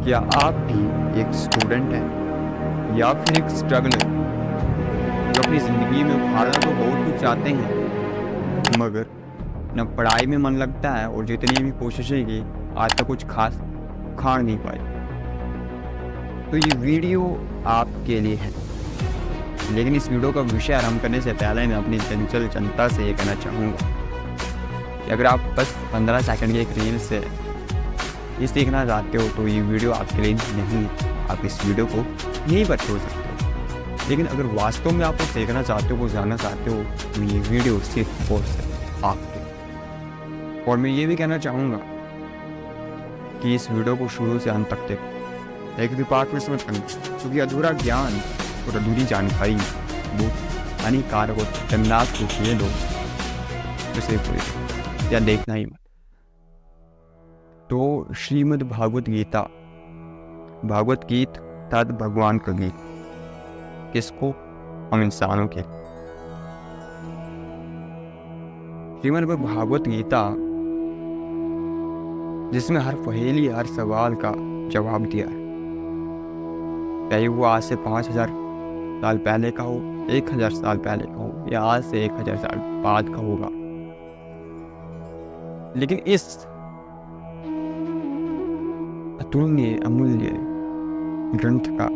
क्या आप भी एक स्टूडेंट हैं या फिर एक स्ट्रगलर जो अपनी ज़िंदगी में उखाड़ना तो बहुत कुछ चाहते हैं मगर न पढ़ाई में मन लगता है और जितनी भी कोशिशें की आज तक कुछ खास उखाड़ नहीं पाए। तो ये वीडियो आपके लिए है। लेकिन इस वीडियो का विषय आरंभ करने से पहले मैं अपनी चंचल जनता से ये कहना चाहूँगा कि अगर आप बस 15 सेकंड की एक रील से ये सीखना चाहते हो तो ये वीडियो आपके लिए नहीं है। आप इस वीडियो को यहीं पर छोड़ सकते हो। लेकिन अगर वास्तव में आप सीखना चाहते हो, वो जानना चाहते हो तो ये वीडियो सिर्फ और सिर्फ आपके। और मैं ये भी कहना चाहूँगा कि इस वीडियो को शुरू से अंत तक देखो, एक भी पार्ट में समझ करना, क्योंकि अधूरा ज्ञान और अधूरी जानकारी बहुत हानिकारक और खतरनाक होती है लोग तो सिर्फ पूरी या देखना ही मत। तो श्रीमद् भागवत गीता, भागवत गीत तद भगवान का गीत, किसको? हम इंसानों के। श्रीमद् भागवत गीता जिसमें हर पहेली, हर सवाल का जवाब दिया है, चाहे वो आज से 5000 साल पहले का हो, 1000 साल पहले का हो, या आज से 1000 साल बाद का होगा। लेकिन इस अतुलनीय अमूल्य ग्रंथ का,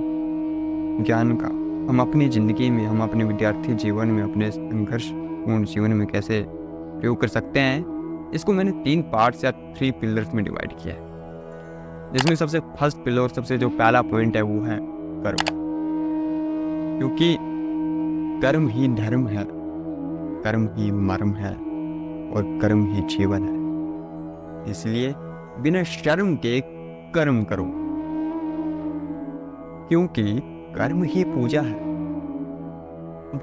ज्ञान का हम अपनी ज़िंदगी में, हम अपने विद्यार्थी जीवन में, अपने संघर्षपूर्ण जीवन में कैसे प्रयोग कर सकते हैं, इसको मैंने 3 पार्ट्स या 3 पिलर्स में डिवाइड किया है। जिसमें सबसे फर्स्ट पिलर, सबसे जो पहला पॉइंट है वो है कर्म। क्योंकि कर्म ही धर्म है, कर्म ही मर्म है और कर्म ही जीवन है। इसलिए बिना शर्म के कर्म करो, क्योंकि कर्म ही पूजा है।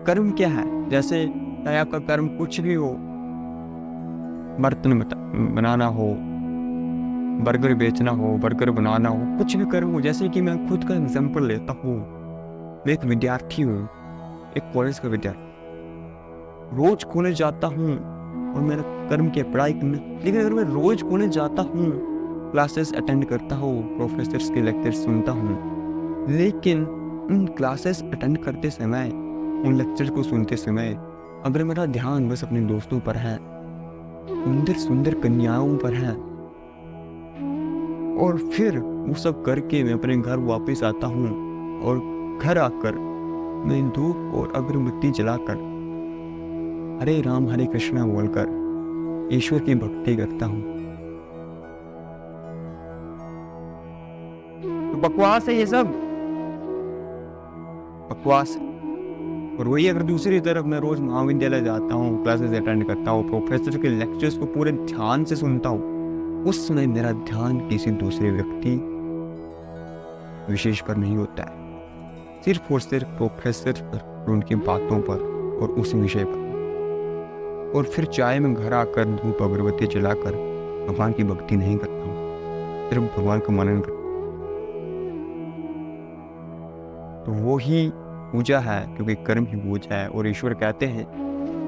कर्म क्या है? जैसे चाहे आपका कर्म कुछ भी हो, बर्तन बनाना हो, बर्गर बेचना हो, बर्गर बनाना हो, कुछ भी कर्म हो। जैसे कि मैं खुद का एग्जांपल लेता हूँ, मैं एक विद्यार्थी हूँ, एक कॉलेज का विद्यार्थी। रोज कॉलेज जाता हूँ और मेरा कर्म क्या पढ़ाई करना। लेकिन अगर मैं रोज कॉलेज जाता हूँ, क्लासेस अटेंड करता हूँ, प्रोफेसर्स के लेक्चर सुनता हूँ, लेकिन उन क्लासेस अटेंड करते समय, उन लेक्चर को सुनते समय अगर मेरा ध्यान बस अपने दोस्तों पर है, सुंदर सुंदर कन्याओं पर है, और फिर वो सब करके मैं अपने घर वापस आता हूँ और घर आकर मैं धूप और अगरबत्ती जलाकर हरे राम हरे कृष्णा बोलकर ईश्वर की भक्ति करता हूँ, तो बकवास है, ये सब बकवास है। और वही अगर दूसरी तरफ मैं रोज महाविद्यालय जाता हूँ, क्लासेस अटेंड करता हूँ, प्रोफेसर के लेक्चर्स को पूरे ध्यान से सुनता हूँ, उस समय मेरा ध्यान किसी दूसरे व्यक्ति विशेष पर नहीं होता है, सिर्फ और सिर्फ प्रोफेसर पर और उनकी बातों पर और उस विषय पर। और फिर चाहे मैं घर आकर धूप अगरबत्ती जलाकर भगवान की भक्ति नहीं करता हूँ, सिर्फ भगवान का मनन करता हूँ, तो वो ही पूजा है, क्योंकि कर्म ही पूजा है। और ईश्वर कहते हैं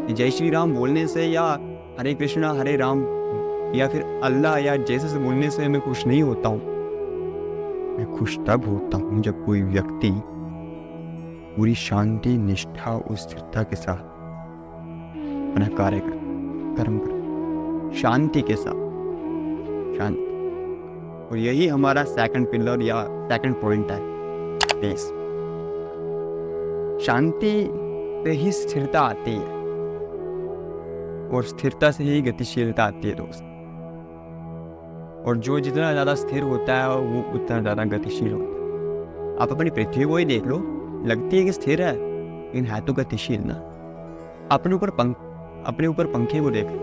कि जय श्री राम बोलने से या हरे कृष्णा हरे राम या फिर अल्लाह या जैसे से बोलने से मैं खुश नहीं होता हूँ। मैं खुश तब होता हूँ जब कोई व्यक्ति पूरी शांति, निष्ठा और स्थिरता के साथ अपना कार्य कर, कर्म कर, शांति के साथ, शांति। और यही हमारा सेकंड पिलर या सेकंड पॉइंट है, पीस। शांति से ही स्थिरता आती है और स्थिरता से ही गतिशीलता आती है दोस्त। और जो जितना ज़्यादा स्थिर होता है वो उतना ज़्यादा गतिशील होता है। आप अपनी पृथ्वी को ही देख लो, लगती है कि स्थिर है लेकिन है तो गतिशील ना। अपने ऊपर पंखे को देख लो,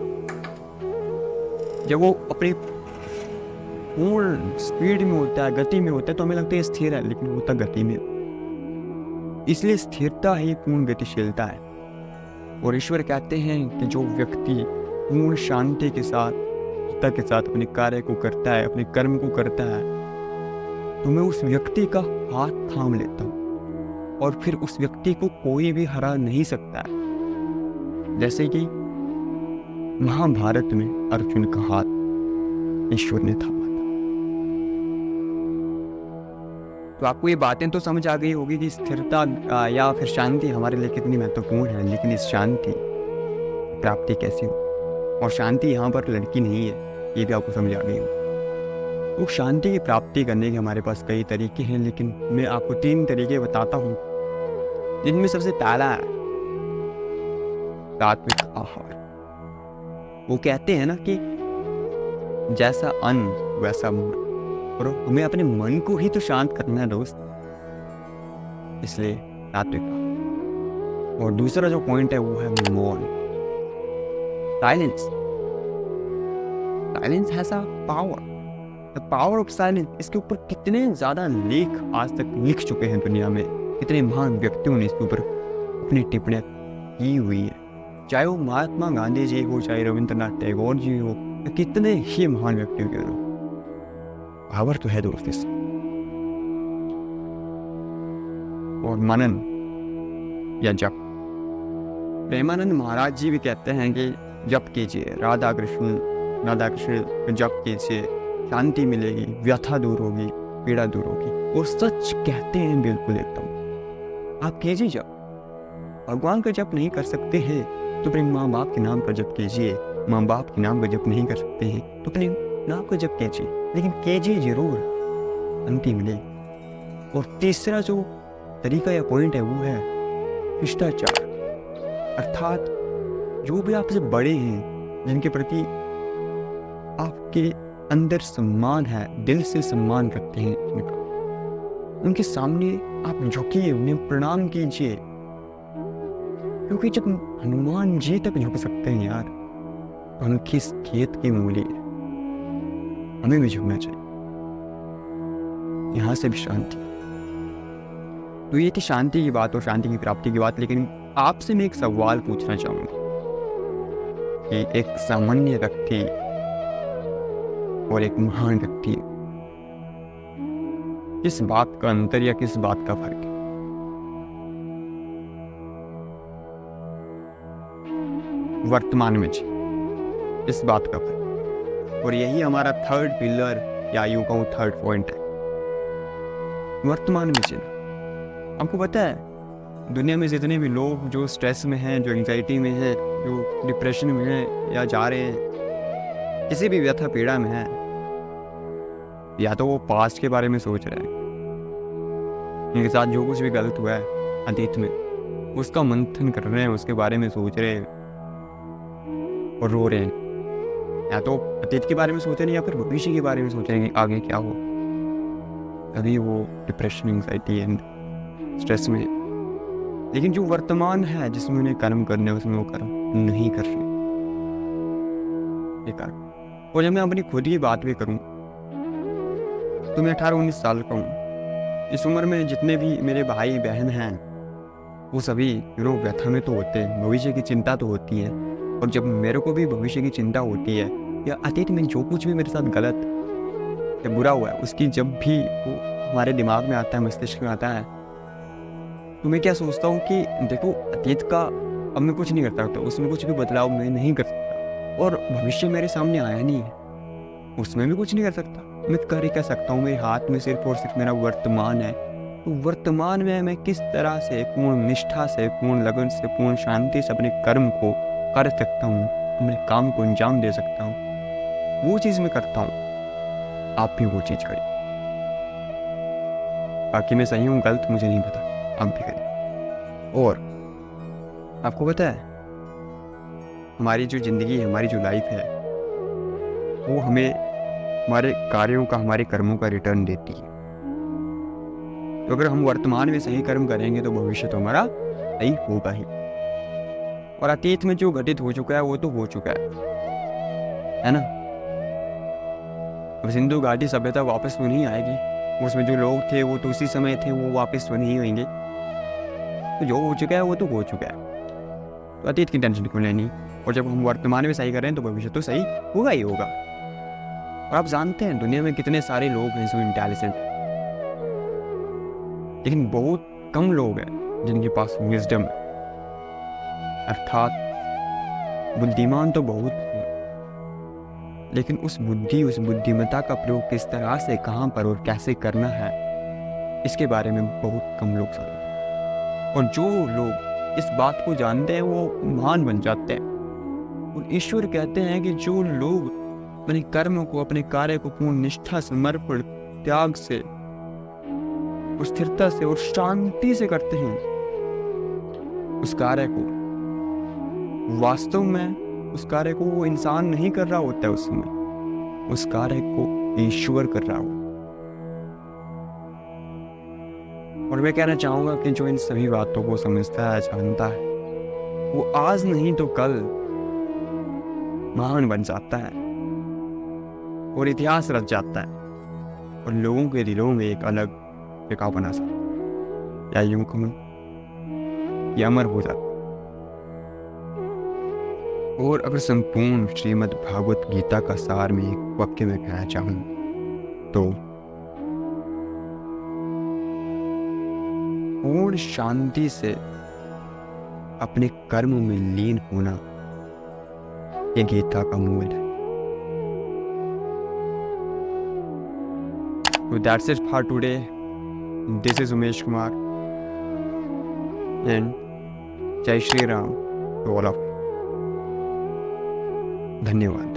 जब वो अपनी पूर्ण स्पीड में होता है, गति में होता है, तो हमें लगता है स्थिर है, लेकिन होता गति में। इसलिए स्थिरता ही पूर्ण गतिशीलता है। और ईश्वर कहते हैं कि जो व्यक्ति पूर्ण शांति के साथ, स्थिरता के साथ अपने कार्य को करता है, अपने कर्म को करता है, तो मैं उस व्यक्ति का हाथ थाम लेता हूँ और फिर उस व्यक्ति को कोई भी हरा नहीं सकता है। जैसे कि महाभारत में अर्जुन का हाथ ईश्वर ने थामा था। तो आपको ये बातें तो समझ आ गई होगी कि स्थिरता या फिर शांति हमारे लिए कितनी महत्वपूर्ण है, लेकिन इस शांति प्राप्ति कैसी हो। और शांति यहाँ पर लड़की नहीं है, ये भी आपको समझ आ गई होगी। तो शांति की प्राप्ति करने के हमारे पास कई तरीके हैं, लेकिन मैं आपको 3 तरीके बताता हूँ, जिनमें सबसे पहला है सात्विक आहार। वो कहते हैं ना कि जैसा अन्न वैसा मन, और हमें अपने मन को ही तो शांत करना है दोस्त, इसलिए सात्विक आहार। और दूसरा जो पॉइंट है वो है मौन, silence. Silence has a power, the power of silence. इसके ऊपर कितने ज़्यादा लेख आज तक लिख चुके हैं दुनिया में, कितने महान व्यक्तियों ने इसके ऊपर अपनी टिप्पणियाँ की हुई है, चाहे वो महात्मा गांधी जी हो, चाहे रविंद्रनाथ टैगोर जी हो, या कितने ही महान व्यक्तियों के पावर तो है दोस्त इस। और मनन या जप, प्रेमानंद महाराज जी भी कहते हैं कि जप कीजिए, राधा कृष्ण जप कीजिए, शांति मिलेगी, व्यथा दूर होगी, पीड़ा दूर होगी। वो सच कहते हैं बिल्कुल एकदम। आप कीजिए जप, भगवान का जप नहीं कर सकते हैं तो अपने माँ बाप के नाम का जप कीजिए, माँ बाप के नाम का जप नहीं कर सकते हैं तो अपने नाम का जप कीजिए, लेकिन कीजिए जरूर, शांति मिलेगी। और तीसरा जो तरीका या पॉइंट है वो है शिष्टाचार, अर्थात जो भी आपसे बड़े हैं, जिनके प्रति आपके अंदर सम्मान है, दिल से सम्मान रखते हैं, उनके सामने आप झुकिए, उन्हें प्रणाम कीजिए। क्योंकि जब हनुमान जी तक झुक सकते हैं यार, तो हम किस खेत की मूली है, हमें भी झुकना चाहिए। यहाँ से भी शांति। तो ये थी शांति की बात और शांति की प्राप्ति की बात। लेकिन आपसे मैं एक सवाल पूछना चाहूंगा कि एक सामान्य व्यक्ति और एक महान व्यक्ति, किस बात का अंतर या किस बात का फर्क है? वर्तमान में जी, इस बात का फर्क। और यही हमारा थर्ड पिलर या यूं कहूं थर्ड पॉइंट है, वर्तमान में जीना। आपको पता है दुनिया में जितने भी लोग जो स्ट्रेस में हैं, जो एंजाइटी में हैं, जो डिप्रेशन में हैं या जा रहे हैं, किसी भी व्यथा पीड़ा में हैं, या तो वो पास्ट के बारे में सोच रहे हैं, उनके साथ जो कुछ भी गलत हुआ है अतीत में, उसका मंथन कर रहे हैं, उसके बारे में सोच रहे हैं और रो रहे हैं। या तो अतीत के बारे में सोच रहे हैं या फिर भविष्य के बारे में सोच रहे हैं कि आगे क्या हो। अभी वो डिप्रेशन, एंजाइटी एंड स्ट्रेस में। लेकिन जो वर्तमान है, जिसमें उन्हें कर्म करने, उसमें वो कर्म नहीं कर रहे, बेकार। और जब मैं अपनी खुद की बात भी करूं तो मैं 18-19 साल का हूँ। इस उम्र में जितने भी मेरे भाई बहन हैं वो सभी लोग व्यथा में तो होते हैं, भविष्य की चिंता तो होती है। और जब मेरे को भी भविष्य की चिंता होती है या अतीत में जो कुछ भी मेरे साथ गलत या बुरा हुआ है उसकी जब भी वो हमारे दिमाग में आता है, मस्तिष्क में आता है, तो मैं क्या सोचता हूँ कि देखो अतीत का अब मैं कुछ नहीं कर सकता, उसमें कुछ भी बदलाव मैं नहीं कर सकता। और भविष्य मेरे सामने आया नहीं है, उसमें भी कुछ नहीं कर सकता। मैं कर ही क्या सकता हूँ, मेरे हाथ में सिर्फ और सिर्फ मेरा वर्तमान है। तो वर्तमान में मैं किस तरह से पूर्ण निष्ठा से, पूर्ण लगन से, पूर्ण शांति से अपने कर्म को कर सकता हूँ, अपने काम को अंजाम दे सकता हूँ, वो चीज़ मैं करता हूँ। आप भी वो चीज़ करिए। बाकी मैं सही हूँ गलत मुझे नहीं पता, आप भी करिए। और आपको पता है हमारी जो ज़िंदगी है, हमारी जो लाइफ है, वो हमें हमारे कार्यों का, हमारे कर्मों का रिटर्न देती है। तो अगर हम वर्तमान में सही कर्म करेंगे तो भविष्य तो हमारा सही होगा ही। और अतीत में जो घटित हो चुका है वो तो हो चुका है ना। अब सिंधु घाटी सभ्यता वापस तो नहीं आएगी, उसमें जो लोग थे वो तो उसी समय थे, वो वापस तो नहीं होंगे। तो जो हो चुका है वो तो हो चुका है, तो अतीत की टेंशन क्यों लेनी। और जब हम वर्तमान में सही कर रहे हैं तो भविष्य तो सही होगा ही होगा। और आप जानते हैं दुनिया में कितने सारे लोग हैं जो इंटेलिजेंट हैं, लेकिन बहुत कम लोग हैं जिनके पास विजडम है, अर्थात बुद्धिमान तो बहुत हैं, लेकिन उस बुद्धि, उस बुद्धिमत्ता का प्रयोग किस तरह से, कहाँ पर और कैसे करना है, इसके बारे में बहुत कम लोग जानते हैं, और जो लोग इस बात को जानते हैं वो महान बन जाते हैं। और ईश्वर कहते हैं कि जो लोग अपने कर्म को, अपने कार्य को पूर्ण निष्ठा, समर्पण, त्याग से, और स्थिरता से और शांति से करते हैं उस कार्य को, वास्तव में उस कार्य को वो इंसान नहीं कर रहा होता है, उस समय उस कार्य को ईश्वर कर रहा हो। और मैं कहना चाहूंगा कि जो इन सभी बातों को समझता है, जानता है, वो आज नहीं तो कल महान बन जाता है और इतिहास रच जाता है, और लोगों के दिलों में एक अलग जगह बना सकता है, या यूं कहूं कि अमर हो जाता है। और अगर संपूर्ण श्रीमद् भागवत गीता का सार में एक वाक्य में कहना चाहूं तो पूर्ण शांति से अपने कर्म में लीन होना, ये गीता का मूल है। So that's it for today. This is Umesh Kumar and Jai Shri Ram to all of you. धन्यवाद।